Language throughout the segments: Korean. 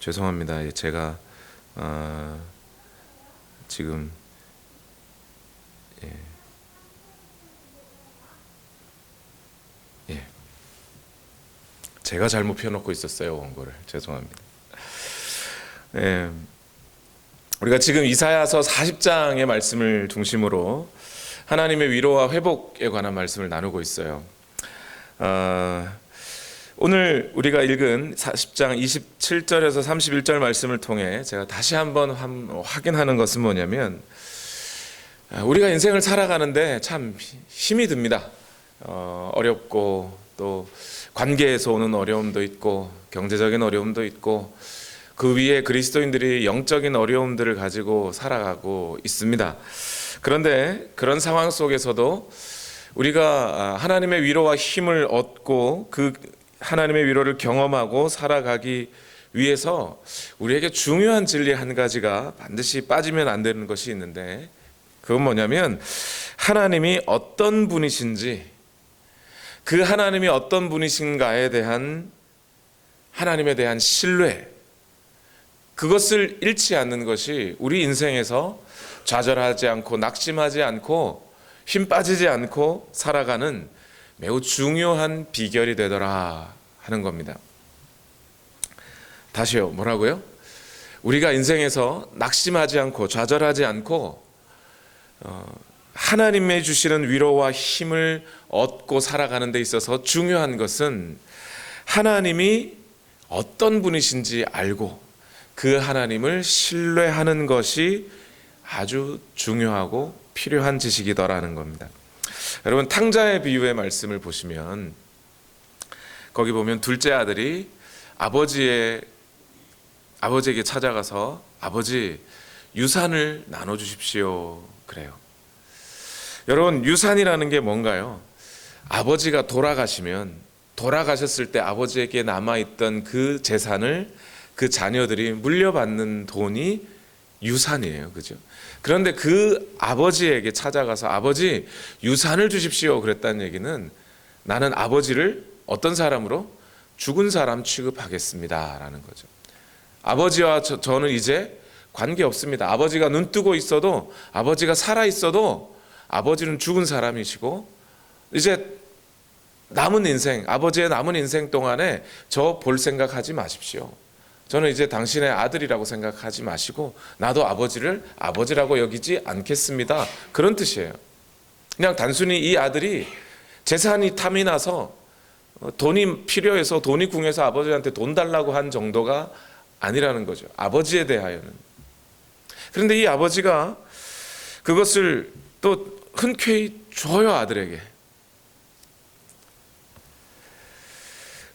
죄송합니다. 제가 지금 예. 제가 잘못 펴놓고 있었어요. 원고를. 죄송합니다. 우리가 지금 이사야서 40장의 말씀을 중심으로 하나님의 위로와 회복에 관한 말씀을 나누고 있어요. 오늘 우리가 읽은 40장 27절에서 31절 말씀을 통해 제가 다시 한번 확인하는 것은 뭐냐면, 우리가 인생을 살아가는데 참 힘이 듭니다. 어렵고 또 관계에서 오는 어려움도 있고 경제적인 어려움도 있고 그 위에 그리스도인들이 영적인 어려움들을 가지고 살아가고 있습니다. 그런데 그런 상황 속에서도 우리가 하나님의 위로와 힘을 얻고 그 하나님의 위로를 경험하고 살아가기 위해서 우리에게 중요한 진리 한 가지가 반드시 빠지면 안 되는 것이 있는데, 그건 뭐냐면 하나님이 어떤 분이신지, 그 하나님이 어떤 분이신가에 대한 하나님에 대한 신뢰, 그것을 잃지 않는 것이 우리 인생에서 좌절하지 않고 낙심하지 않고 힘 빠지지 않고 살아가는 매우 중요한 비결이 되더라 하는 겁니다. 다시요, 뭐라고요? 우리가 인생에서 낙심하지 않고 좌절하지 않고 하나님의 주시는 위로와 힘을 얻고 살아가는 데 있어서 중요한 것은 하나님이 어떤 분이신지 알고 그 하나님을 신뢰하는 것이 아주 중요하고 필요한 지식이더라는 겁니다. 여러분, 탕자의 비유의 말씀을 보시면 거기 보면 둘째 아들이 아버지에게 찾아가서 아버지, 유산을 나눠주십시오 그래요. 여러분, 유산이라는 게 뭔가요? 아버지가 돌아가셨을 때 아버지에게 남아있던 그 재산을 그 자녀들이 물려받는 돈이 유산이에요. 그죠? 그런데 그 아버지에게 찾아가서 아버지, 유산을 주십시오 그랬다는 얘기는 나는 아버지를 어떤 사람으로? 죽은 사람 취급하겠습니다 라는 거죠. 아버지와 저는 이제 관계없습니다. 아버지가 눈 뜨고 있어도, 아버지가 살아 있어도 아버지는 죽은 사람이시고, 이제 남은 인생, 아버지의 남은 인생 동안에 저 볼 생각하지 마십시오. 저는 이제 당신의 아들이라고 생각하지 마시고 나도 아버지를 아버지라고 여기지 않겠습니다. 그런 뜻이에요. 그냥 단순히 이 아들이 재산이 탐이 나서 돈이 필요해서 돈이 궁해서 아버지한테 돈 달라고 한 정도가 아니라는 거죠. 아버지에 대하여는. 그런데 이 아버지가 그것을 또 흔쾌히 줘요, 아들에게.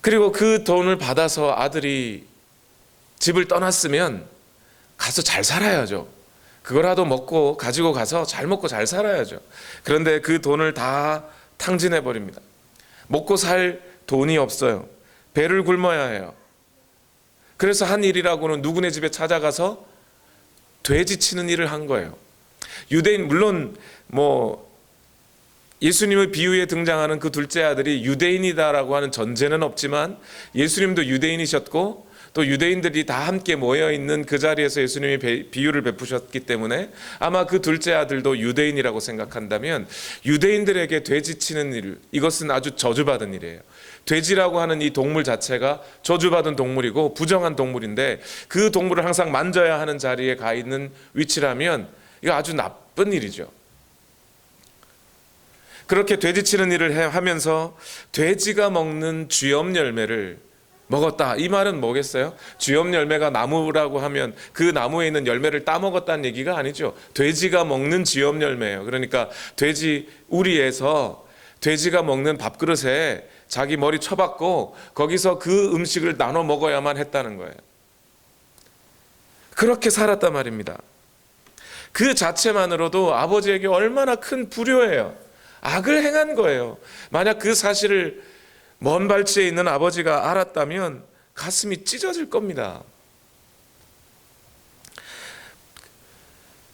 그리고 그 돈을 받아서 아들이 집을 떠났으면 가서 잘 살아야죠. 그거라도 먹고 가지고 가서 잘 먹고 잘 살아야죠. 그런데 그 돈을 다 탕진해 버립니다. 먹고 살 돈이 없어요. 배를 굶어야 해요. 그래서 한 일이라고는 누구네 집에 찾아가서 돼지 치는 일을 한 거예요. 유대인, 물론 예수님의 비유에 등장하는 그 둘째 아들이 유대인이다라고 하는 전제는 없지만 예수님도 유대인이셨고 또 유대인들이 다 함께 모여있는 그 자리에서 예수님이 비유를 베푸셨기 때문에 아마 그 둘째 아들도 유대인이라고 생각한다면, 유대인들에게 돼지 치는 일, 이것은 아주 저주받은 일이에요. 돼지라고 하는 이 동물 자체가 저주받은 동물이고 부정한 동물인데, 그 동물을 항상 만져야 하는 자리에 가 있는 위치라면 이거 아주 나쁜 일이죠. 그렇게 돼지 치는 일을 하면서 돼지가 먹는 쥐엄 열매를 먹었다. 이 말은 뭐겠어요? 쥐엄 열매가 나무라고 하면 그 나무에 있는 열매를 따먹었다는 얘기가 아니죠. 돼지가 먹는 쥐엄 열매예요. 그러니까 돼지 우리에서 돼지가 먹는 밥그릇에 자기 머리 쳐박고 거기서 그 음식을 나눠 먹어야만 했다는 거예요. 그렇게 살았단 말입니다. 그 자체만으로도 아버지에게 얼마나 큰 불효예요. 악을 행한 거예요. 만약 그 사실을 먼 발치에 있는 아버지가 알았다면 가슴이 찢어질 겁니다.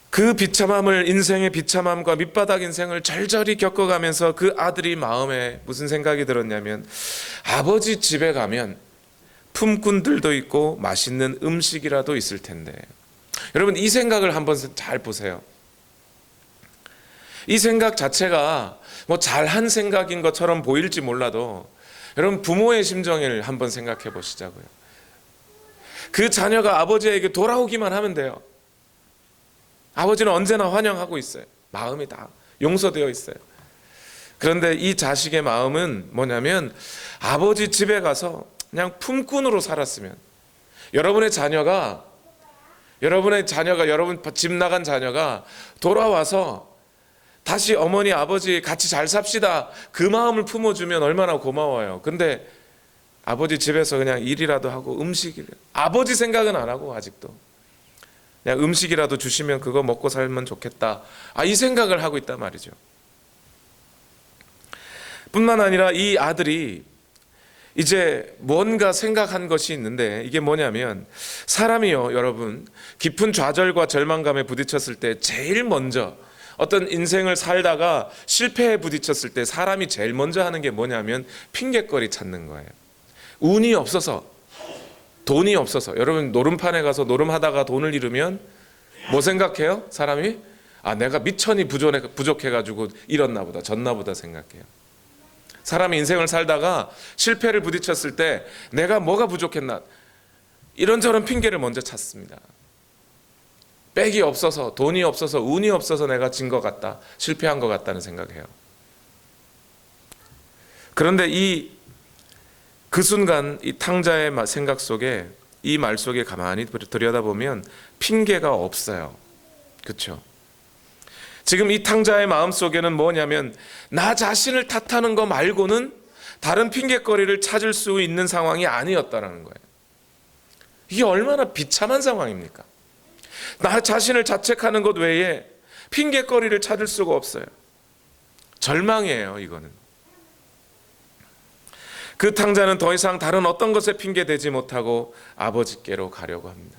그 비참함을, 인생의 비참함과 밑바닥 인생을 절절히 겪어가면서 그 아들이 마음에 무슨 생각이 들었냐면, 아버지 집에 가면 품꾼들도 있고 맛있는 음식이라도 있을 텐데. 여러분, 이 생각을 한번 잘 보세요. 이 생각 자체가 뭐 잘한 생각인 것처럼 보일지 몰라도 여러분, 부모의 심정을 한번 생각해 보시자고요. 그 자녀가 아버지에게 돌아오기만 하면 돼요. 아버지는 언제나 환영하고 있어요. 마음이 다 용서되어 있어요. 그런데 이 자식의 마음은 뭐냐면, 아버지 집에 가서 그냥 품꾼으로 살았으면, 여러분 집 나간 자녀가 돌아와서 다시 어머니 아버지 같이 잘 삽시다, 그 마음을 품어주면 얼마나 고마워요. 근데 아버지 집에서 그냥 일이라도 하고 아버지 생각은 안 하고 아직도 그냥 음식이라도 주시면 그거 먹고 살면 좋겠다, 이 생각을 하고 있단 말이죠. 뿐만 아니라 이 아들이 이제 뭔가 생각한 것이 있는데, 이게 뭐냐면, 사람이요 여러분, 깊은 좌절과 절망감에 부딪혔을 때 제일 먼저, 어떤 인생을 살다가 실패에 부딪혔을 때 사람이 제일 먼저 하는 게 뭐냐면 핑곗거리 찾는 거예요. 운이 없어서, 돈이 없어서. 여러분, 노름판에 가서 노름하다가 돈을 잃으면 뭐 생각해요? 사람이? 내가 미천이 부족해가지고 잃었나 보다, 졌나 보다 생각해요. 사람이 인생을 살다가 실패를 부딪혔을 때 내가 뭐가 부족했나, 이런저런 핑계를 먼저 찾습니다. 백이 없어서, 돈이 없어서, 운이 없어서 내가 진 것 같다, 실패한 것 같다는 생각해요. 그런데 그 순간 이 탕자의 생각 속에, 이 말 속에 가만히 들여다보면 핑계가 없어요. 그렇죠? 지금 이 탕자의 마음 속에는 뭐냐면, 나 자신을 탓하는 거 말고는 다른 핑계거리를 찾을 수 있는 상황이 아니었다라는 거예요. 이게 얼마나 비참한 상황입니까? 나 자신을 자책하는 것 외에 핑계거리를 찾을 수가 없어요. 절망이에요, 이거는. 그 탕자는 더 이상 다른 어떤 것에 핑계대지 못하고 아버지께로 가려고 합니다.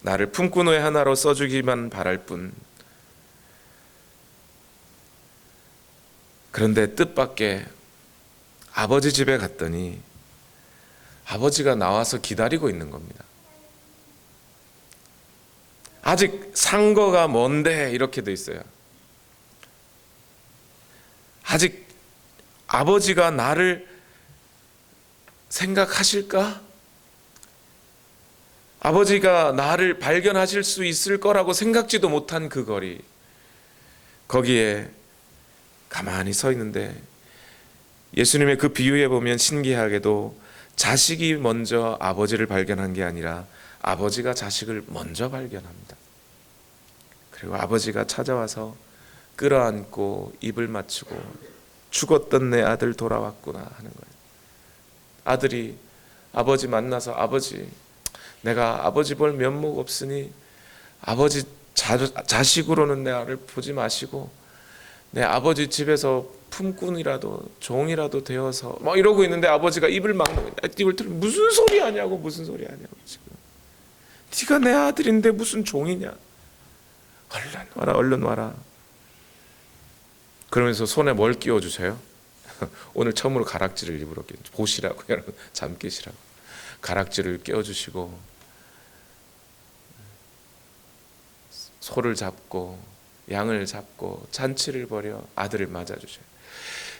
나를 품꾼의 하나로 써주기만 바랄 뿐. 그런데 뜻밖의 아버지 집에 갔더니 아버지가 나와서 기다리고 있는 겁니다. 아직 상거가 먼데 이렇게 돼 있어요. 아직 아버지가 나를 생각하실까? 아버지가 나를 발견하실 수 있을 거라고 생각지도 못한 그 거리, 거기에 가만히 서 있는데, 예수님의 그 비유에 보면 신기하게도 자식이 먼저 아버지를 발견한 게 아니라 아버지가 자식을 먼저 발견합니다. 그리고 아버지가 찾아와서 끌어안고 입을 맞추고, 죽었던 내 아들 돌아왔구나 하는 거예요. 아들이 아버지 만나서, 아버지, 내가 아버지 볼 면목 없으니 아버지 자식으로는 내 아를 보지 마시고 내 아버지 집에서 품꾼이라도 종이라도 되어서 막 이러고 있는데, 아버지가 입을 막는 거예요. 입을 틀면 무슨 소리 하냐고, 무슨 소리 하냐고. 지금 네가 내 아들인데 무슨 종이냐, 얼른 와라, 얼른 와라. 그러면서 손에 뭘 끼워주세요? 오늘 처음으로 가락지를 일부러 보시라고, 여러분, 잠 깨시라고 가락지를 끼워주시고, 소를 잡고 양을 잡고 잔치를 벌여 아들을 맞아주셔요.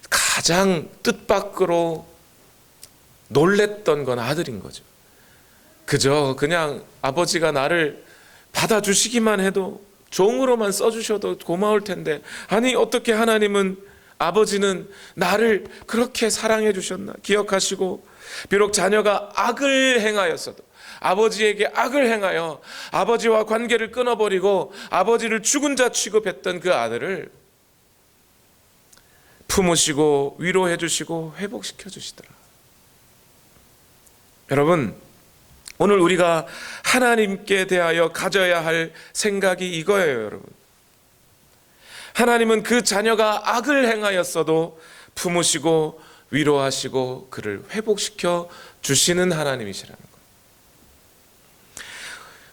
가장 뜻밖으로 놀랬던 건 아들인 거죠. 그냥 아버지가 나를 받아주시기만 해도, 종으로만 써주셔도 고마울 텐데, 아니 어떻게 하나님은, 아버지는 나를 그렇게 사랑해 주셨나 기억하시고, 비록 자녀가 악을 행하였어도, 아버지에게 악을 행하여 아버지와 관계를 끊어버리고 아버지를 죽은 자 취급했던 그 아들을 품으시고 위로해 주시고 회복시켜 주시더라. 여러분, 오늘 우리가 하나님께 대하여 가져야 할 생각이 이거예요, 여러분. 하나님은 그 자녀가 악을 행하였어도 품으시고 위로하시고 그를 회복시켜 주시는 하나님이시라는 거예요.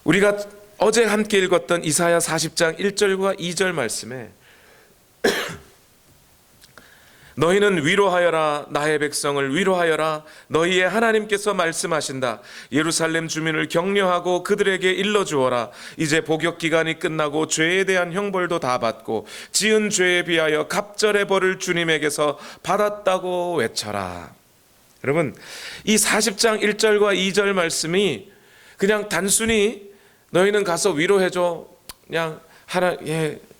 우리가 어제 함께 읽었던 이사야 40장 1절과 2절 말씀에 너희는 위로하여라. 나의 백성을 위로하여라. 너희의 하나님께서 말씀하신다. 예루살렘 주민을 격려하고 그들에게 일러주어라. 이제 복역 기간이 끝나고 죄에 대한 형벌도 다 받고 지은 죄에 비하여 갑절의 벌을 주님에게서 받았다고 외쳐라. 여러분, 이 40장 1절과 2절 말씀이 그냥 단순히 너희는 가서 위로해줘, 그냥 하라,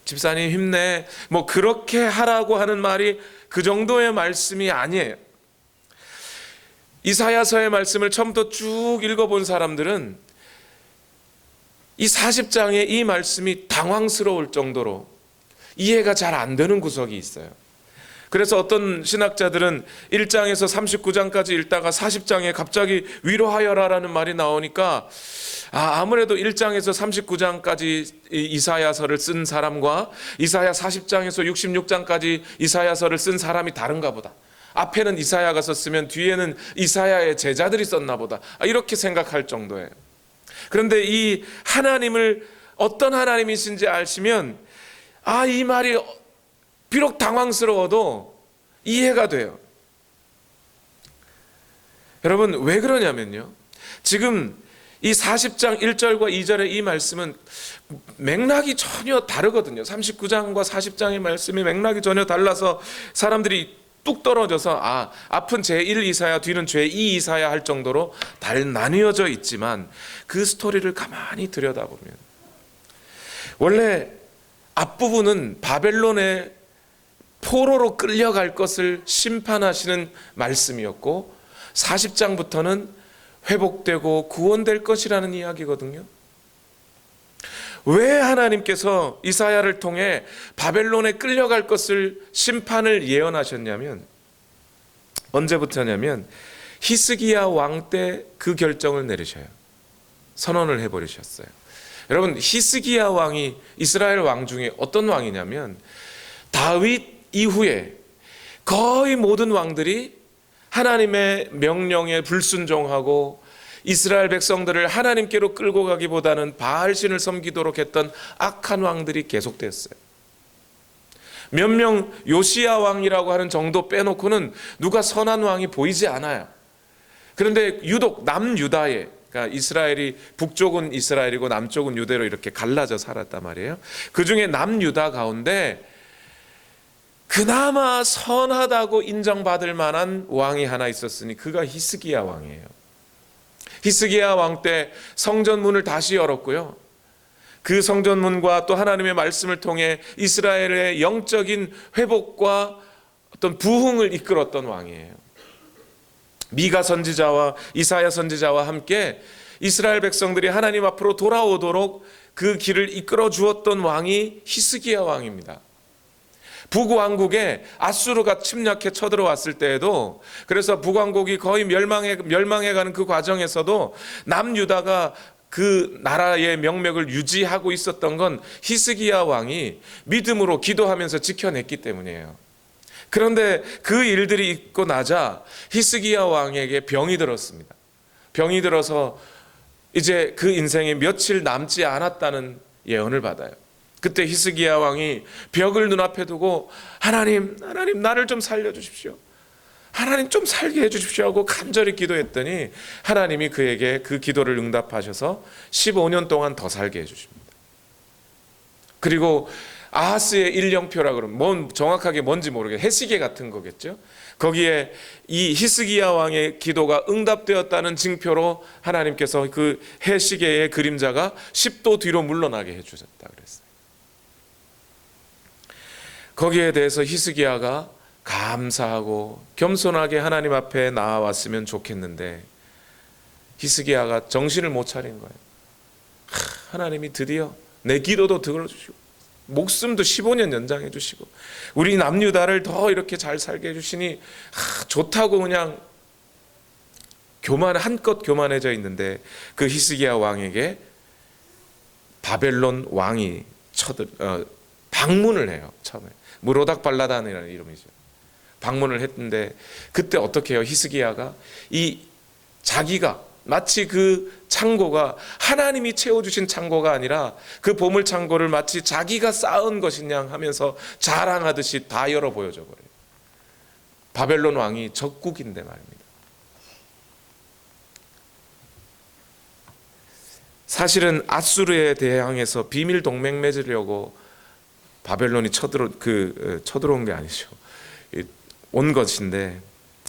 집사님 힘내, 뭐 그렇게 하라고 하는 말이 그 정도의 말씀이 아니에요. 이사야서의 말씀을 처음부터 쭉 읽어본 사람들은 이 40장의 이 말씀이 당황스러울 정도로 이해가 잘 안 되는 구석이 있어요. 그래서 어떤 신학자들은 1장에서 39장까지 읽다가 40장에 갑자기 위로하여라라는 말이 나오니까 아무래도 1장에서 39장까지 이사야서를 쓴 사람과 이사야 40장에서 66장까지 이사야서를 쓴 사람이 다른가 보다. 앞에는 이사야가 썼으면 뒤에는 이사야의 제자들이 썼나 보다. 이렇게 생각할 정도예요. 그런데 이 하나님을 어떤 하나님이신지 아시면 이 말이 비록 당황스러워도 이해가 돼요. 여러분, 왜 그러냐면요, 지금 이 40장 1절과 2절의 이 말씀은 맥락이 전혀 다르거든요. 39장과 40장의 말씀이 맥락이 전혀 달라서 사람들이 뚝 떨어져서 앞은 제1 이사야, 뒤는 제2 이사야 할 정도로 나뉘어져 있지만 그 스토리를 가만히 들여다보면 원래 앞부분은 바벨론의 포로로 끌려갈 것을 심판하시는 말씀이었고 40장부터는 회복되고 구원될 것이라는 이야기거든요. 왜 하나님께서 이사야를 통해 바벨론에 끌려갈 것을 심판을 예언하셨냐면, 언제부터냐면 히스기야 왕 때 그 결정을 내리셔요. 선언을 해버리셨어요. 여러분, 히스기야 왕이 이스라엘 왕 중에 어떤 왕이냐면 다윗 이후에 거의 모든 왕들이 하나님의 명령에 불순종하고 이스라엘 백성들을 하나님께로 끌고 가기보다는 바알신을 섬기도록 했던 악한 왕들이 계속됐어요. 몇 명 요시야 왕이라고 하는 정도 빼놓고는 누가 선한 왕이 보이지 않아요. 그런데 유독 남유다에, 그러니까 이스라엘이 북쪽은 이스라엘이고 남쪽은 유대로 이렇게 갈라져 살았단 말이에요. 그 중에 남유다 가운데 그나마 선하다고 인정받을 만한 왕이 하나 있었으니 그가 히스기야 왕이에요. 히스기야 왕 때 성전문을 다시 열었고요. 그 성전문과 또 하나님의 말씀을 통해 이스라엘의 영적인 회복과 어떤 부흥을 이끌었던 왕이에요. 미가 선지자와 이사야 선지자와 함께 이스라엘 백성들이 하나님 앞으로 돌아오도록 그 길을 이끌어 주었던 왕이 히스기야 왕입니다. 북왕국에 아수르가 침략해 쳐들어왔을 때에도, 그래서 북왕국이 거의 멸망해가는 그 과정에서도 남유다가 그 나라의 명맥을 유지하고 있었던 건 히스기야 왕이 믿음으로 기도하면서 지켜냈기 때문이에요. 그런데 그 일들이 있고 나자 히스기야 왕에게 병이 들었습니다. 병이 들어서 이제 그 인생에 며칠 남지 않았다는 예언을 받아요. 그때 히스기야 왕이 벽을 눈앞에 두고 하나님 나를 좀 살려주십시오, 하나님 좀 살게 해주십시오 하고 간절히 기도했더니 하나님이 그에게 그 기도를 응답하셔서 15년 동안 더 살게 해주십니다. 그리고 아하스의 일령표라 그러면 정확하게 뭔지 모르겠어요. 해시계 같은 거겠죠. 거기에 이 히스기야 왕의 기도가 응답되었다는 징표로 하나님께서 그 해시계의 그림자가 10도 뒤로 물러나게 해주셨다 그랬어요. 거기에 대해서 히스기야가 감사하고 겸손하게 하나님 앞에 나와왔으면 좋겠는데 히스기야가 정신을 못 차린 거예요. 하나님이 드디어 내 기도도 들어주시고 목숨도 15년 연장해 주시고 우리 남유다를 더 이렇게 잘 살게 해주시니 좋다고 그냥 한껏 교만해져 있는데 그 히스기야 왕에게 바벨론 왕이 방문을 해요. 처음에 무로닥 발라단이라는 이름이죠. 방문을 했는데 그때 어떻게 해요? 히스기야가 자기가 마치 그 창고가 하나님이 채워주신 창고가 아니라 그 보물 창고를 마치 자기가 쌓은 것이냐 하면서 자랑하듯이 다 열어 보여줘 버려요. 바벨론 왕이 적국인데 말입니다. 사실은 아수르에 대항해서 비밀 동맹 맺으려고 바벨론이 쳐들어온 게 아니죠. 온 것인데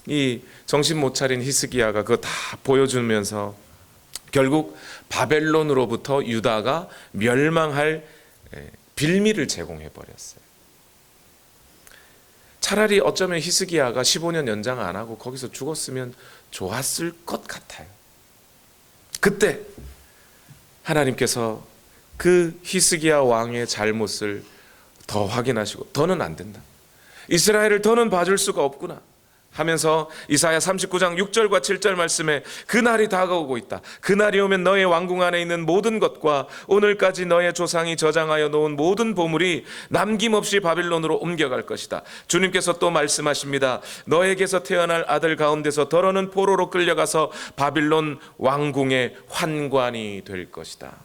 이 정신 못 차린 히스기야가 그거 다 보여주면서 결국 바벨론으로부터 유다가 멸망할 빌미를 제공해 버렸어요. 차라리 어쩌면 히스기야가 15년 연장 안 하고 거기서 죽었으면 좋았을 것 같아요. 그때 하나님께서 그 히스기야 왕의 잘못을 더 확인하시고 더는 안 된다. 이스라엘을 더는 봐줄 수가 없구나 하면서 이사야 39장 6절과 7절 말씀에 그날이 다가오고 있다. 그날이 오면 너의 왕궁 안에 있는 모든 것과 오늘까지 너의 조상이 저장하여 놓은 모든 보물이 남김없이 바빌론으로 옮겨갈 것이다. 주님께서 또 말씀하십니다. 너에게서 태어날 아들 가운데서 더러는 포로로 끌려가서 바빌론 왕궁의 환관이 될 것이다.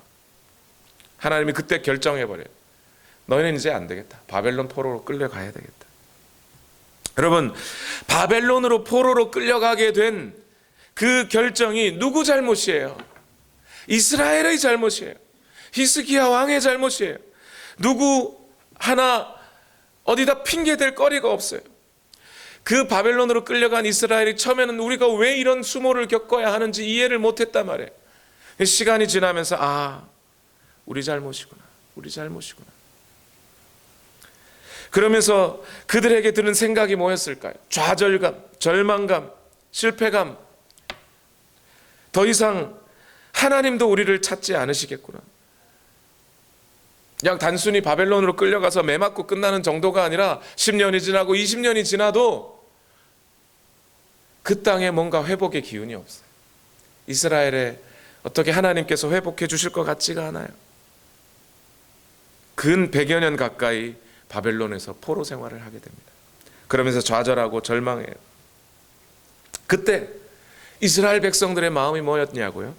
하나님이 그때 결정해버려요. 너희는 이제 안 되겠다. 바벨론 포로로 끌려가야 되겠다. 여러분, 바벨론으로 포로로 끌려가게 된 그 결정이 누구 잘못이에요? 이스라엘의 잘못이에요. 히스기야 왕의 잘못이에요. 누구 하나 어디다 핑계댈 거리가 없어요. 그 바벨론으로 끌려간 이스라엘이 처음에는 우리가 왜 이런 수모를 겪어야 하는지 이해를 못했단 말이에요. 시간이 지나면서 우리 잘못이구나. 우리 잘못이구나. 그러면서 그들에게 드는 생각이 뭐였을까요? 좌절감, 절망감, 실패감. 더 이상 하나님도 우리를 찾지 않으시겠구나. 그냥 단순히 바벨론으로 끌려가서 매 맞고 끝나는 정도가 아니라 10년이 지나고 20년이 지나도 그 땅에 뭔가 회복의 기운이 없어요. 이스라엘에 어떻게 하나님께서 회복해 주실 것 같지가 않아요. 근 100여 년 가까이 바벨론에서 포로 생활을 하게 됩니다. 그러면서 좌절하고 절망해요. 그때 이스라엘 백성들의 마음이 뭐였냐고요?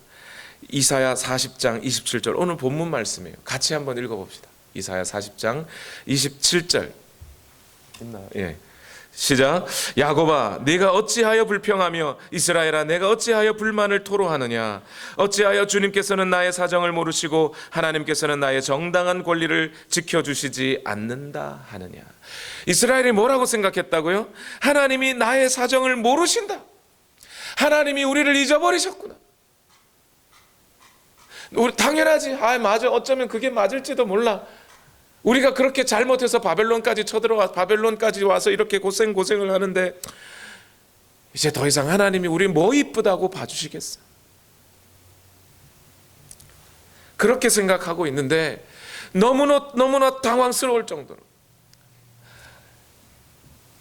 이사야 40장 27절 오늘 본문 말씀이에요. 같이 한번 읽어봅시다. 이사야 40장 27절 있나요? 예. 시작. 야곱아 네가 어찌하여 불평하며 이스라엘아 내가 어찌하여 불만을 토로하느냐. 어찌하여 주님께서는 나의 사정을 모르시고 하나님께서는 나의 정당한 권리를 지켜주시지 않는다 하느냐. 이스라엘이 뭐라고 생각했다고요? 하나님이 나의 사정을 모르신다. 하나님이 우리를 잊어버리셨구나. 우리 당연하지. 맞아. 어쩌면 그게 맞을지도 몰라. 우리가 그렇게 잘못해서 바벨론까지 쳐들어와 바벨론까지 와서 이렇게 고생을 하는데 이제 더 이상 하나님이 우리 뭐 이쁘다고 봐주시겠어? 그렇게 생각하고 있는데 너무나 당황스러울 정도로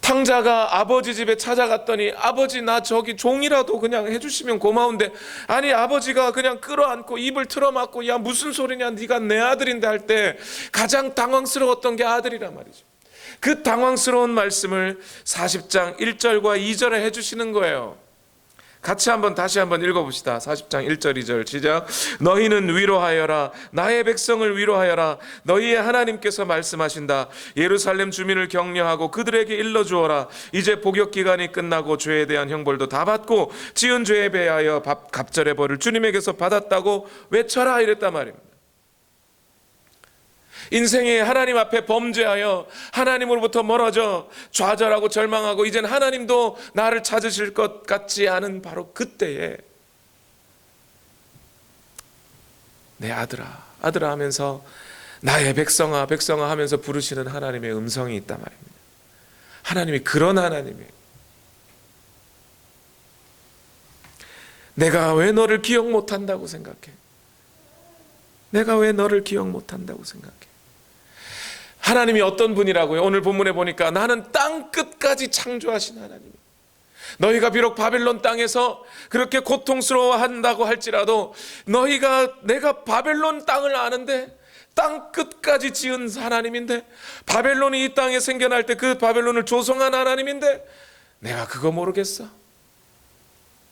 탕자가 아버지 집에 찾아갔더니 아버지 나 저기 종이라도 그냥 해주시면 고마운데 아니 아버지가 그냥 끌어안고 입을 틀어막고 야 무슨 소리냐 네가 내 아들인데 할 때 가장 당황스러웠던 게 아들이란 말이죠. 그 당황스러운 말씀을 40장 1절과 2절에 해주시는 거예요. 같이 다시 한번 읽어봅시다. 40장 1절 2절 시작. 너희는 위로하여라. 나의 백성을 위로하여라. 너희의 하나님께서 말씀하신다. 예루살렘 주민을 격려하고 그들에게 일러주어라. 이제 복역 기간이 끝나고 죄에 대한 형벌도 다 받고 지은 죄에 대하여 갑절의 벌을 주님에게서 받았다고 외쳐라 이랬단 말입니다. 인생에 하나님 앞에 범죄하여 하나님으로부터 멀어져 좌절하고 절망하고 이젠 하나님도 나를 찾으실 것 같지 않은 바로 그때에 내 아들아 하면서 나의 백성아 하면서 부르시는 하나님의 음성이 있단 말입니다. 하나님이 그런 하나님이에요. 내가 왜 너를 기억 못한다고 생각해? 내가 왜 너를 기억 못한다고 생각해? 하나님이 어떤 분이라고요? 오늘 본문에 보니까 나는 땅 끝까지 창조하신 하나님. 너희가 비록 바벨론 땅에서 그렇게 고통스러워한다고 할지라도 내가 바벨론 땅을 아는데 땅 끝까지 지은 하나님인데 바벨론이 이 땅에 생겨날 때 그 바벨론을 조성한 하나님인데 내가 그거 모르겠어?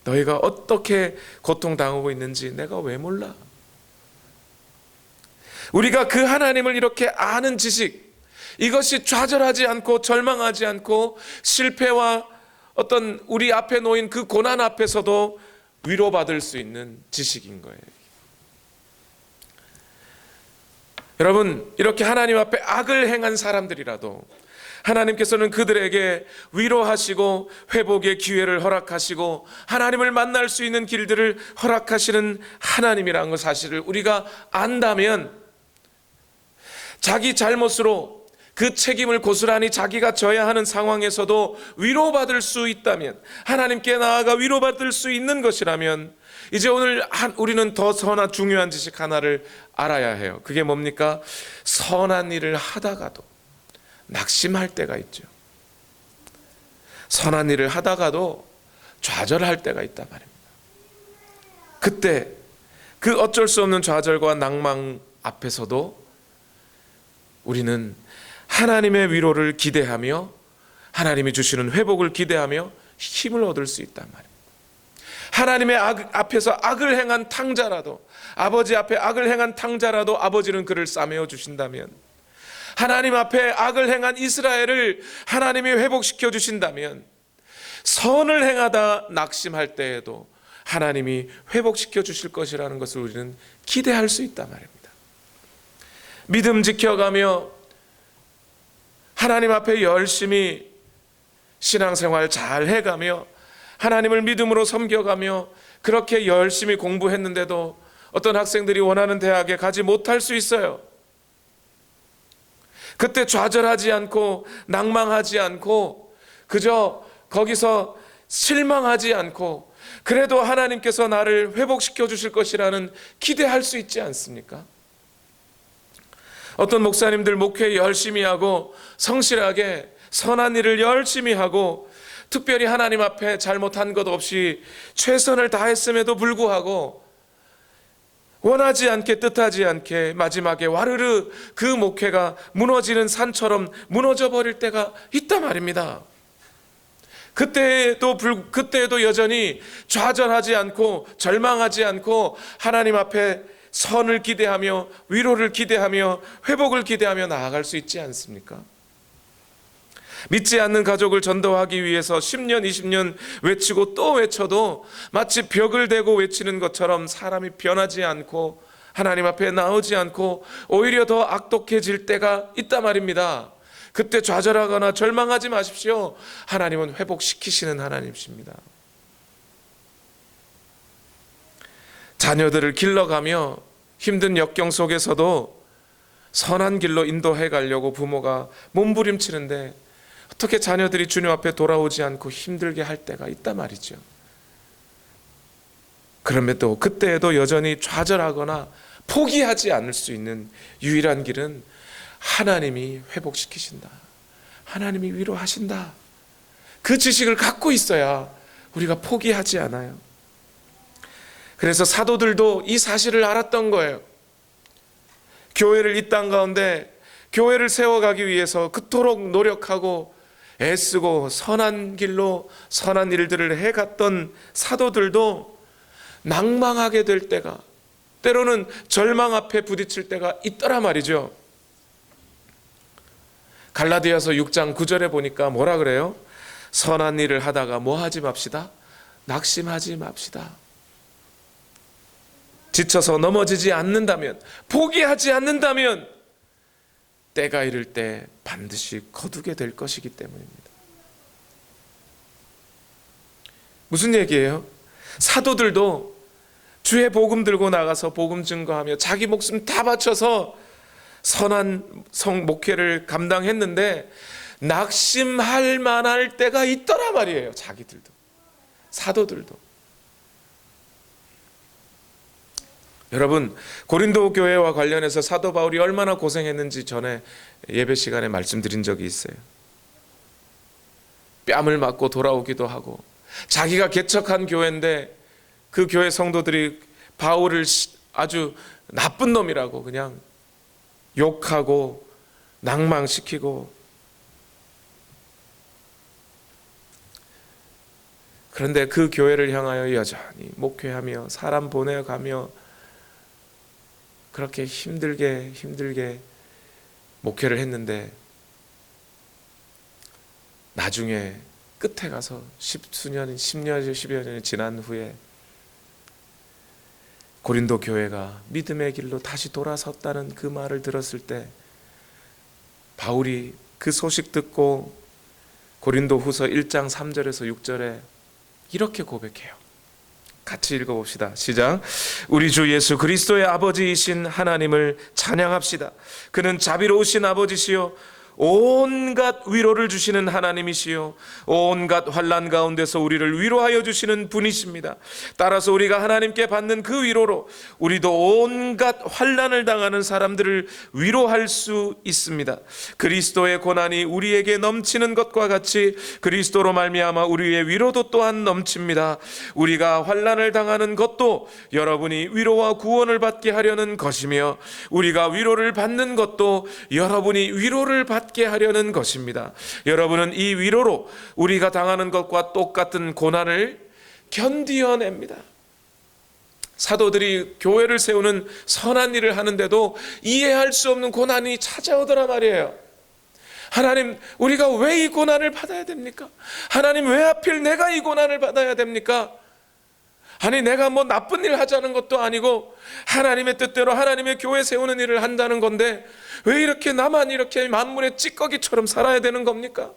너희가 어떻게 고통당하고 있는지 내가 왜 몰라? 우리가 그 하나님을 이렇게 아는 지식, 이것이 좌절하지 않고 절망하지 않고 실패와 어떤 우리 앞에 놓인 그 고난 앞에서도 위로받을 수 있는 지식인 거예요. 여러분, 이렇게 하나님 앞에 악을 행한 사람들이라도 하나님께서는 그들에게 위로하시고 회복의 기회를 허락하시고 하나님을 만날 수 있는 길들을 허락하시는 하나님이라는 것 사실을 우리가 안다면, 자기 잘못으로 그 책임을 고스란히 자기가 져야 하는 상황에서도 위로받을 수 있다면, 하나님께 나아가 위로받을 수 있는 것이라면, 이제 오늘 우리는 더 선한 중요한 지식 하나를 알아야 해요. 그게 뭡니까? 선한 일을 하다가도 낙심할 때가 있죠. 선한 일을 하다가도 좌절할 때가 있단 말입니다. 그때 그 어쩔 수 없는 좌절과 낭망 앞에서도 우리는 하나님의 위로를 기대하며 하나님이 주시는 회복을 기대하며 힘을 얻을 수 있단 말입니다. 하나님의 앞에서 악을 행한 탕자라도, 아버지 앞에 악을 행한 탕자라도 아버지는 그를 싸매어 주신다면, 하나님 앞에 악을 행한 이스라엘을 하나님이 회복시켜 주신다면, 선을 행하다 낙심할 때에도 하나님이 회복시켜 주실 것이라는 것을 우리는 기대할 수 있단 말입니다. 믿음 지켜가며 하나님 앞에 열심히 신앙생활 잘 해가며 하나님을 믿음으로 섬겨가며 그렇게 열심히 공부했는데도 어떤 학생들이 원하는 대학에 가지 못할 수 있어요. 그때 좌절하지 않고 낭망하지 않고 그저 거기서 실망하지 않고 그래도 하나님께서 나를 회복시켜 주실 것이라는 기대할 수 있지 않습니까? 어떤 목사님들 목회 열심히 하고 성실하게 선한 일을 열심히 하고 특별히 하나님 앞에 잘못한 것 없이 최선을 다했음에도 불구하고 원하지 않게 뜻하지 않게 마지막에 와르르 그 목회가 무너지는 산처럼 무너져 버릴 때가 있단 말입니다. 그때에도 여전히 좌절하지 않고 절망하지 않고 하나님 앞에 선을 기대하며 위로를 기대하며 회복을 기대하며 나아갈 수 있지 않습니까? 믿지 않는 가족을 전도하기 위해서 10년, 20년 외치고 또 외쳐도 마치 벽을 대고 외치는 것처럼 사람이 변하지 않고 하나님 앞에 나오지 않고 오히려 더 악독해질 때가 있단 말입니다. 그때 좌절하거나 절망하지 마십시오. 하나님은 회복시키시는 하나님이십니다. 자녀들을 길러가며 힘든 역경 속에서도 선한 길로 인도해 가려고 부모가 몸부림치는데 어떻게 자녀들이 주님 앞에 돌아오지 않고 힘들게 할 때가 있단 말이죠. 그럼에도 그때에도 여전히 좌절하거나 포기하지 않을 수 있는 유일한 길은 하나님이 회복시키신다, 하나님이 위로하신다, 그 지식을 갖고 있어야 우리가 포기하지 않아요. 그래서 사도들도 이 사실을 알았던 거예요. 교회를 이 땅 가운데 교회를 세워가기 위해서 그토록 노력하고 애쓰고 선한 길로 선한 일들을 해갔던 사도들도 낭망하게 될 때가, 때로는 절망 앞에 부딪힐 때가 있더라 말이죠. 갈라디아서 6장 9절에 보니까 뭐라 그래요? 선한 일을 하다가 뭐 하지 맙시다? 낙심하지 맙시다. 지쳐서 넘어지지 않는다면, 포기하지 않는다면 때가 이를 때 반드시 거두게 될 것이기 때문입니다. 무슨 얘기예요? 사도들도 주의 복음 들고 나가서 복음 증거하며 자기 목숨 다 바쳐서 선한 목회를 감당했는데 낙심할 만할 때가 있더라 말이에요. 자기들도, 사도들도. 여러분, 고린도 교회와 관련해서 사도 바울이 얼마나 고생했는지 전에 예배 시간에 말씀드린 적이 있어요. 뺨을 맞고 돌아오기도 하고, 자기가 개척한 교회인데 그 교회 성도들이 바울을 아주 나쁜 놈이라고 그냥 욕하고 낭망시키고, 그런데 그 교회를 향하여 여전히 목회하며 사람 보내가며 그렇게 힘들게 목회를 했는데 나중에 끝에 가서 10년, 10여 년이 지난 후에 고린도 교회가 믿음의 길로 다시 돌아섰다는 그 말을 들었을 때 바울이 그 소식 듣고 고린도 후서 1장 3절에서 6절에 이렇게 고백해요. 같이 읽어봅시다. 시작. 우리 주 예수 그리스도의 아버지이신 하나님을 찬양합시다. 그는 자비로우신 아버지시요 온갖 위로를 주시는 하나님이시요 온갖 환난 가운데서 우리를 위로하여 주시는 분이십니다. 따라서 우리가 하나님께 받는 그 위로로 우리도 온갖 환난을 당하는 사람들을 위로할 수 있습니다. 그리스도의 고난이 우리에게 넘치는 것과 같이 그리스도로 말미암아 우리의 위로도 또한 넘칩니다. 우리가 환난을 당하는 것도 여러분이 위로와 구원을 받게 하려는 것이며 우리가 위로를 받는 것도 여러분이 위로를 받게 하려는 것입니다. 여러분은 이 위로로 우리가 당하는 것과 똑같은 고난을 견디어냅니다. 사도들이 교회를 세우는 선한 일을 하는데도 이해할 수 없는 고난이 찾아오더라 말이에요. 하나님, 우리가 왜 이 고난을 받아야 됩니까? 하나님, 왜 하필 내가 이 고난을 받아야 됩니까? 아니, 내가 뭐 나쁜 일 하자는 것도 아니고 하나님의 뜻대로 하나님의 교회 세우는 일을 한다는 건데 왜 이렇게 나만 이렇게 만물의 찌꺼기처럼 살아야 되는 겁니까?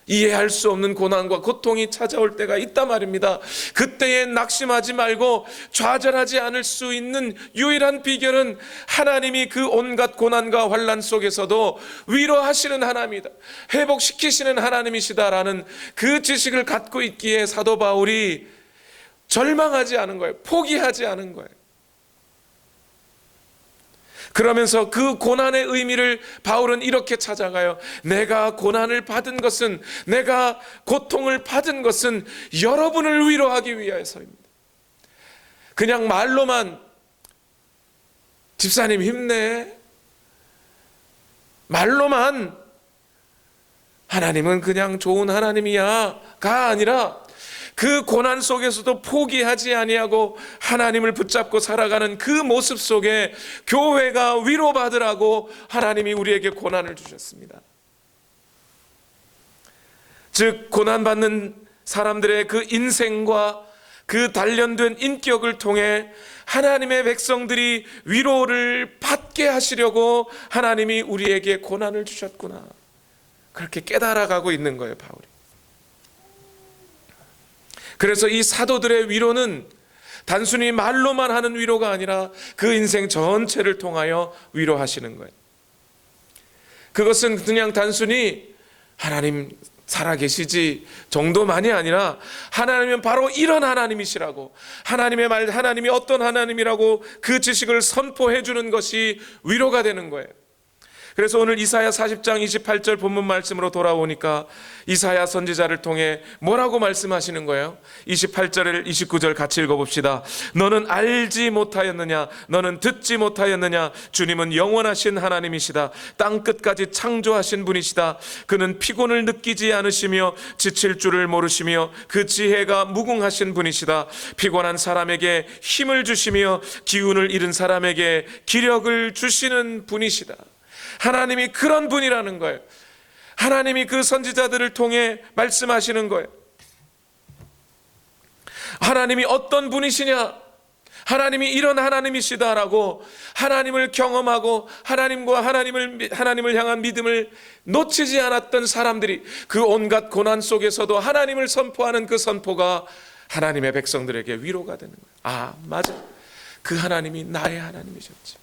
이해할 수 없는 고난과 고통이 찾아올 때가 있단 말입니다. 그때에 낙심하지 말고 좌절하지 않을 수 있는 유일한 비결은 하나님이 그 온갖 고난과 환난 속에서도 위로하시는 하나님이다, 회복시키시는 하나님이시다라는 그 지식을 갖고 있기에 사도 바울이 절망하지 않은 거예요. 포기하지 않은 거예요. 그러면서 그 고난의 의미를 바울은 이렇게 찾아가요. 내가 고난을 받은 것은, 내가 고통을 받은 것은 여러분을 위로하기 위해서입니다. 그냥 말로만 집사님 힘내, 말로만 하나님은 그냥 좋은 하나님이야가 아니라 그 고난 속에서도 포기하지 아니하고 하나님을 붙잡고 살아가는 그 모습 속에 교회가 위로받으라고 하나님이 우리에게 고난을 주셨습니다. 즉 고난받는 사람들의 그 인생과 그 단련된 인격을 통해 하나님의 백성들이 위로를 받게 하시려고 하나님이 우리에게 고난을 주셨구나, 그렇게 깨달아가고 있는 거예요, 바울이. 그래서 이 사도들의 위로는 단순히 말로만 하는 위로가 아니라 그 인생 전체를 통하여 위로하시는 거예요. 그것은 그냥 단순히 하나님 살아계시지 정도만이 아니라 하나님은 바로 이런 하나님이시라고, 하나님의 말, 하나님이 어떤 하나님이라고 그 지식을 선포해 주는 것이 위로가 되는 거예요. 그래서 오늘 이사야 40장 28절 본문 말씀으로 돌아오니까 이사야 선지자를 통해 뭐라고 말씀하시는 거예요? 28절 29절 같이 읽어봅시다. 너는 알지 못하였느냐? 너는 듣지 못하였느냐? 주님은 영원하신 하나님이시다. 땅끝까지 창조하신 분이시다. 그는 피곤을 느끼지 않으시며 지칠 줄을 모르시며 그 지혜가 무궁하신 분이시다. 피곤한 사람에게 힘을 주시며 기운을 잃은 사람에게 기력을 주시는 분이시다. 하나님이 그런 분이라는 거예요. 하나님이 그 선지자들을 통해 말씀하시는 거예요. 하나님이 어떤 분이시냐? 하나님이 이런 하나님이시다라고 하나님을 경험하고 하나님을 향한 믿음을 놓치지 않았던 사람들이 그 온갖 고난 속에서도 하나님을 선포하는 그 선포가 하나님의 백성들에게 위로가 되는 거예요. 아, 맞아. 그 하나님이 나의 하나님이셨지.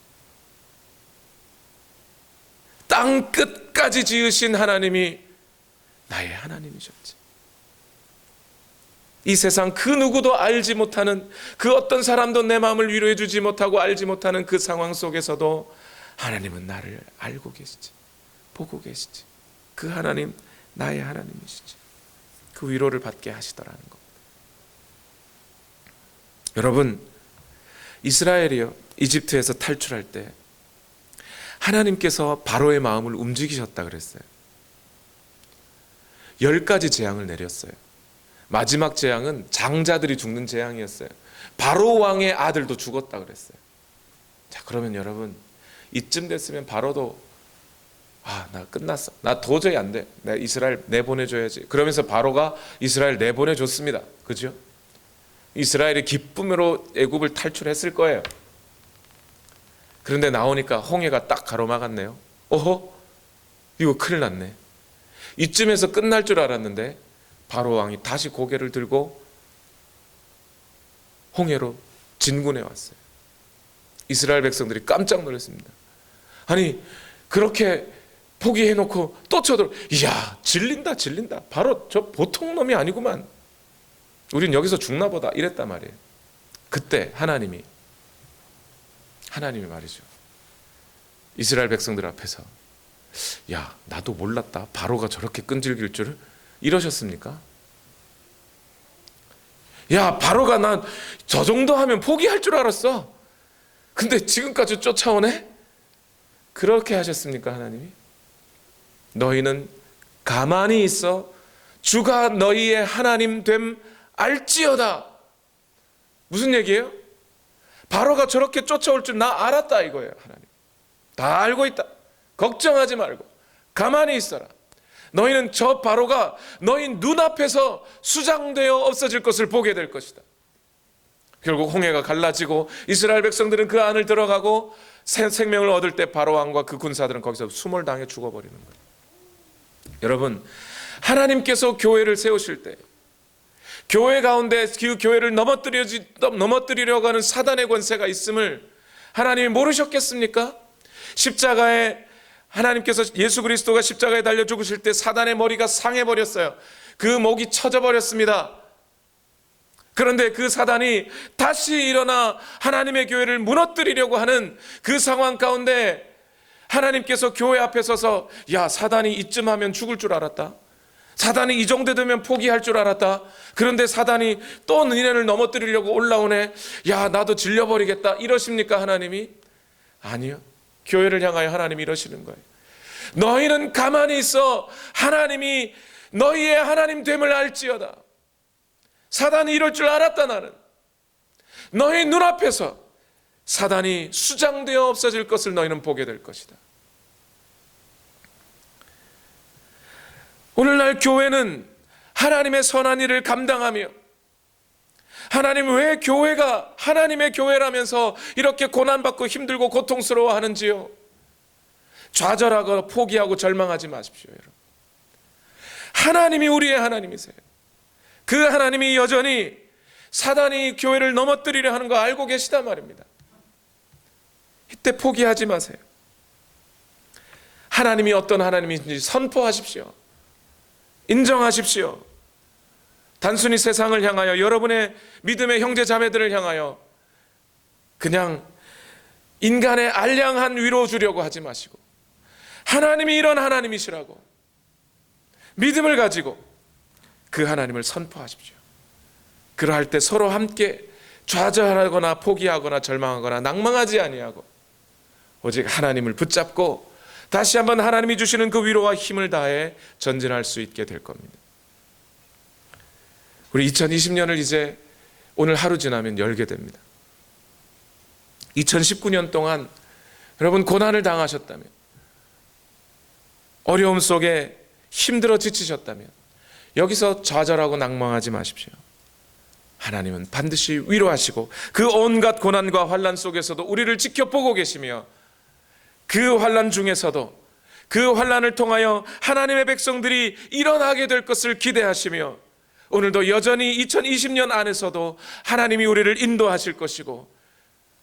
땅 끝까지 지으신 하나님이 나의 하나님이셨지. 이 세상 그 누구도 알지 못하는, 그 어떤 사람도 내 마음을 위로해 주지 못하고 알지 못하는 그 상황 속에서도 하나님은 나를 알고 계시지, 보고 계시지. 그 하나님 나의 하나님이시지. 그 위로를 받게 하시더라는 겁니다. 여러분, 이스라엘이요, 이집트에서 탈출할 때 하나님께서 바로의 마음을 움직이셨다 그랬어요. 10가지 재앙을 내렸어요. 마지막 재앙은 장자들이 죽는 재앙이었어요. 바로 왕의 아들도 죽었다 그랬어요. 자, 그러면 여러분, 이쯤 됐으면 바로도 나 끝났어. 나 도저히 안 돼. 내가 이스라엘 내보내줘야지. 그러면서 바로가 이스라엘 내보내줬습니다. 그죠? 이스라엘이 기쁨으로 애굽을 탈출했을 거예요. 그런데 나오니까 홍해가 딱 가로막았네요. 어허? 이거 큰일 났네. 이쯤에서 끝날 줄 알았는데 바로 왕이 다시 고개를 들고 홍해로 진군해 왔어요. 이스라엘 백성들이 깜짝 놀랐습니다. 아니 그렇게 포기해놓고 또 쳐들어. 이야, 질린다. 바로 저 보통 놈이 아니구만. 우린 여기서 죽나 보다 이랬단 말이에요. 그때 하나님이 말이죠, 이스라엘 백성들 앞에서 야, 나도 몰랐다. 바로가 저렇게 끈질길 줄을. 이러셨습니까? 야, 바로가 난 저 정도 하면 포기할 줄 알았어. 근데 지금까지 쫓아오네? 그렇게 하셨습니까, 하나님이? 너희는 가만히 있어 주가 너희의 하나님 됨 알지어다. 무슨 얘기예요? 바로가 저렇게 쫓아올 줄 나 알았다 이거예요. 하나님 다 알고 있다. 걱정하지 말고 가만히 있어라. 너희는 저 바로가 너희 눈앞에서 수장되어 없어질 것을 보게 될 것이다. 결국 홍해가 갈라지고 이스라엘 백성들은 그 안을 들어가고 새 생명을 얻을 때 바로 왕과 그 군사들은 거기서 수몰 당해 죽어버리는 거예요. 여러분, 하나님께서 교회를 세우실 때 교회 가운데 그 교회를 넘어뜨리려고 하는 사단의 권세가 있음을 하나님이 모르셨겠습니까? 십자가에 하나님께서 예수 그리스도가 십자가에 달려 죽으실 때 사단의 머리가 상해버렸어요. 그 목이 쳐져버렸습니다. 그런데 그 사단이 다시 일어나 하나님의 교회를 무너뜨리려고 하는 그 상황 가운데 하나님께서 교회 앞에 서서 야, 사단이 이쯤 하면 죽을 줄 알았다. 사단이 이 정도 되면 포기할 줄 알았다. 그런데 사단이 또 니네를 넘어뜨리려고 올라오네. 야, 나도 질려버리겠다. 이러십니까, 하나님이? 아니요. 교회를 향하여 하나님이 이러시는 거예요. 너희는 가만히 있어 하나님이 너희의 하나님 됨을 알지어다. 사단이 이럴 줄 알았다. 나는 너희 눈앞에서 사단이 수장되어 없어질 것을 너희는 보게 될 것이다. 오늘날 교회는 하나님의 선한 일을 감당하며 하나님 왜 교회가 하나님의 교회라면서 이렇게 고난받고 힘들고 고통스러워 하는지요? 좌절하고 포기하고 절망하지 마십시오. 여러분, 하나님이 우리의 하나님이세요. 그 하나님이 여전히 사단이 교회를 넘어뜨리려 하는 거 알고 계시단 말입니다. 이때 포기하지 마세요. 하나님이 어떤 하나님인지 선포하십시오. 인정하십시오. 단순히 세상을 향하여, 여러분의 믿음의 형제 자매들을 향하여 그냥 인간의 알량한 위로 주려고 하지 마시고 하나님이 이런 하나님이시라고 믿음을 가지고 그 하나님을 선포하십시오. 그러할 때 서로 함께 좌절하거나 포기하거나 절망하거나 낭망하지 아니하고 오직 하나님을 붙잡고 다시 한번 하나님이 주시는 그 위로와 힘을 다해 전진할 수 있게 될 겁니다. 우리 2020년을 이제 오늘 하루 지나면 열게 됩니다. 2019년 동안 여러분 고난을 당하셨다면, 어려움 속에 힘들어 지치셨다면 여기서 좌절하고 낭망하지 마십시오. 하나님은 반드시 위로하시고 그 온갖 고난과 환난 속에서도 우리를 지켜보고 계시며 그 환난 중에서도 그 환난을 통하여 하나님의 백성들이 일어나게 될 것을 기대하시며 오늘도 여전히 2020년 안에서도 하나님이 우리를 인도하실 것이고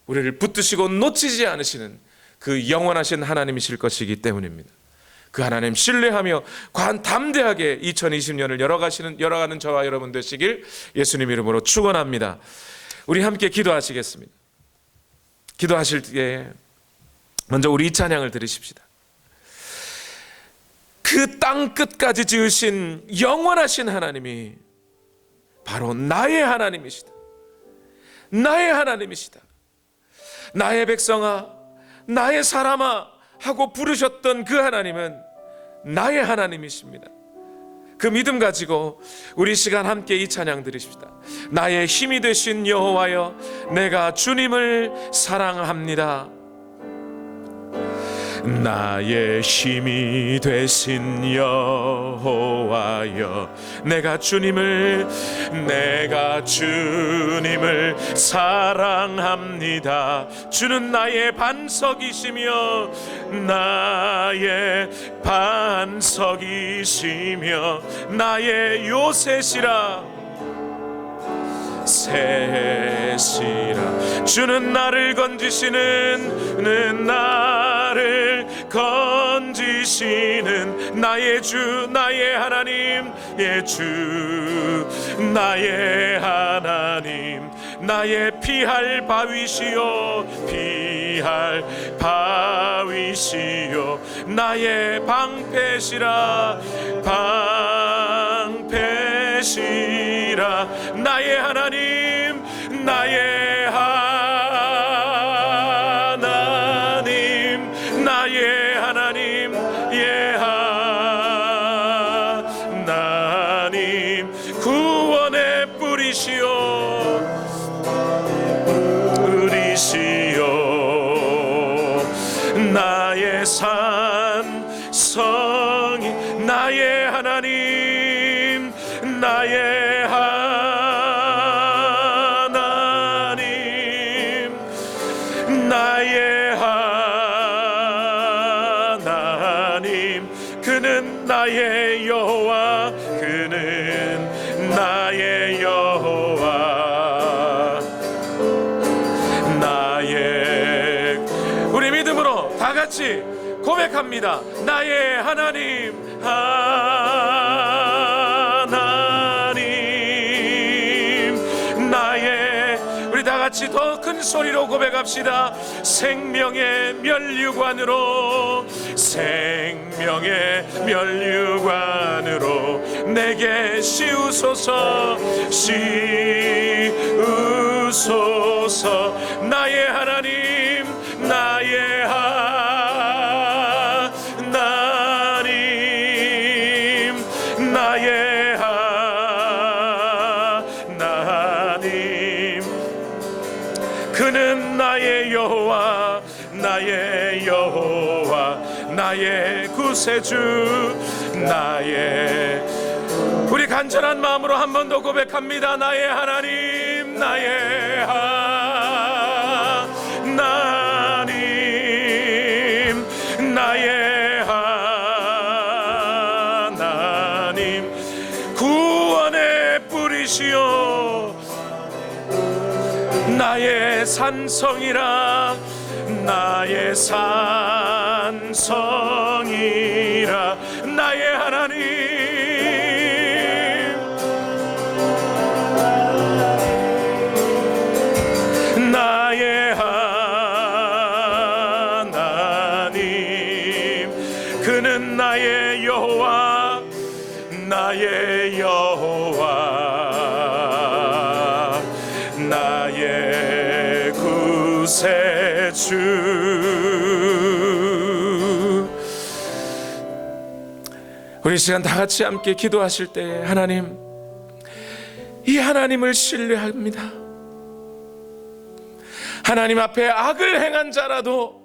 우리를 붙드시고 놓치지 않으시는 그 영원하신 하나님이실 것이기 때문입니다. 그 하나님 신뢰하며 담대하게 2020년을 열어가는 저와 여러분 되시길 예수님 이름으로 축원합니다. 우리 함께 기도하시겠습니다. 기도하실 때 먼저 우리 이 찬양을 들으십시다. 그 땅 끝까지 지으신 영원하신 하나님이 바로 나의 하나님이시다. 나의 하나님이시다. 나의 백성아, 나의 사람아 하고 부르셨던 그 하나님은 나의 하나님이십니다. 그 믿음 가지고 우리 시간 함께 이 찬양 들으십시다. 나의 힘이 되신 여호와여, 내가 주님을 사랑합니다. 나의 힘이 되신 여호와여, 내가 주님을 사랑합니다. 주는 나의 반석이시며 나의 반석이시며 나의 요새시라. 셋이라. 주는 나를 건지시는 나의 주, 나의 하나님, 나의 하나님, 나의 피할 바위시요 나의 방패시라. 나의 하나님, 나의 하나님, 하나님, 구원의 뿌리시요 나의 산성이, 나의 하나님, 나의 하나님, 나의 하나님. 그는 나의 여호와, 그는 나의 여호와, 우리 믿음으로 다 같이 고백합니다. 나의 하나님, 우리 다 같이 더 큰 소리로 고백합시다. 생명의 면류관으로 내게 씌우소서. 나의 하나님, 나의 하나님, 나의 하나님. 그는 나의 여호와, 나의 구세주, 우리 간절한 마음으로 한 번 더 고백합니다. 나의 하나님, 나의 하나님, 나의 하나님, 구원의 뿌리시요 나의 산성이라. 나의 산성이라. 나의 하나님, 나의 하나님. 그는 나의 여호와, 나의 여호와, 나의 구세주. 우리 시간 다 같이 함께 기도하실 때 하나님, 이 하나님을 신뢰합니다. 하나님 앞에 악을 행한 자라도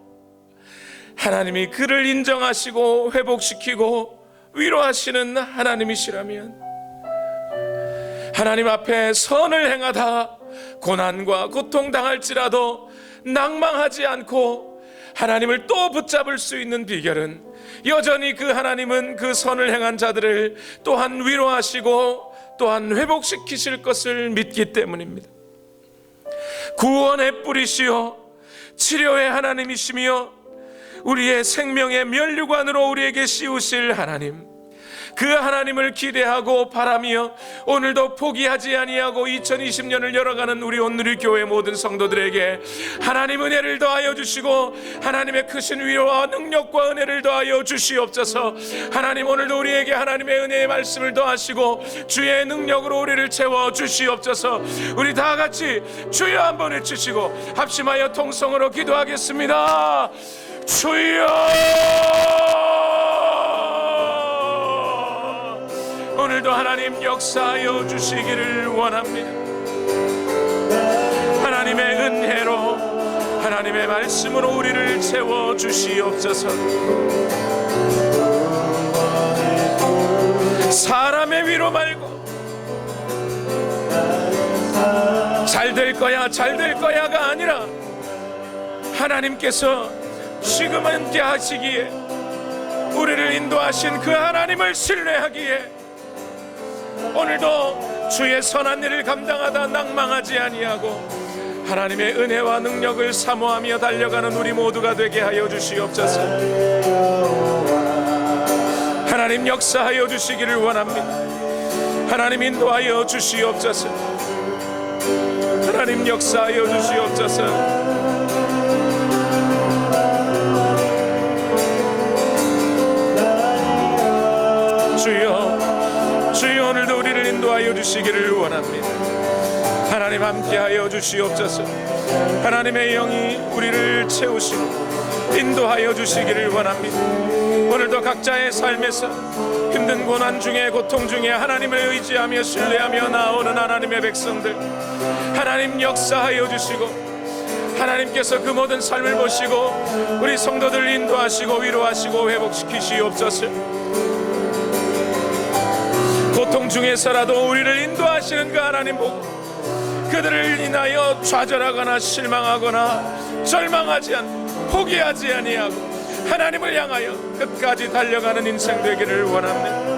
하나님이 그를 인정하시고 회복시키고 위로하시는 하나님이시라면, 하나님 앞에 선을 행하다 고난과 고통당할지라도 낭망하지 않고 하나님을 또 붙잡을 수 있는 비결은 여전히 그 하나님은 그 선을 행한 자들을 또한 위로하시고 또한 회복시키실 것을 믿기 때문입니다. 구원의 뿌리시여 치료의 하나님이시며 우리의 생명의 면류관으로 우리에게 씌우실 하나님, 그 하나님을 기대하고 바라며 오늘도 포기하지 아니하고 2020년을 열어가는 우리 온누리 교회 모든 성도들에게 하나님 은혜를 더하여 주시고 하나님의 크신 위로와 능력과 은혜를 더하여 주시옵소서. 하나님, 오늘도 우리에게 하나님의 은혜의 말씀을 더하시고 주의 능력으로 우리를 채워 주시옵소서. 우리 다 같이 주여 한번 외치시고 합심하여 통성으로 기도하겠습니다. 주여, 오늘도 하나님 역사하여 주시기를 원합니다. 하나님의 은혜로, 하나님 하나님의 말씀으로 우리를 채워 주시옵소서. 사람의 위로 말고 잘 될 거야 잘 될 거야가 아니라 하나님께서 지금 함께 하시기에 우리를 인도하신 그 하나님을 신뢰하기에 오늘도 주의 선한 일을 감당하다 낭망하지 아니하고 하나님의 은혜와 능력을 사모하며 달려가는 우리 모두가 되게 하여 주시옵소서. 하나님 역사하여 주시기를 원합니다. 하나님 인도하여 주시옵소서. 하나님 역사하여 주시옵소서. 주여 오늘도 우리를 인도하여 주시기를 원합니다. 하나님 함께하여 주시옵소서. 하나님의 영이 우리를 채우시고 인도하여 주시기를 원합니다. 오늘도 각자의 삶에서 힘든 고난 중에 고통 중에 하나님을 의지하며 신뢰하며 나오는 하나님의 백성들, 하나님 역사하여 주시고 하나님께서 그 모든 삶을 보시고 우리 성도들 인도하시고 위로하시고 회복시키시옵소서. 고통 중에서라도 우리를 인도하시는 그 하나님 보고 그들을 인하여 좌절하거나 실망하거나 절망하지 않고 포기하지 아니하고 하나님을 향하여 끝까지 달려가는 인생 되기를 원합니다.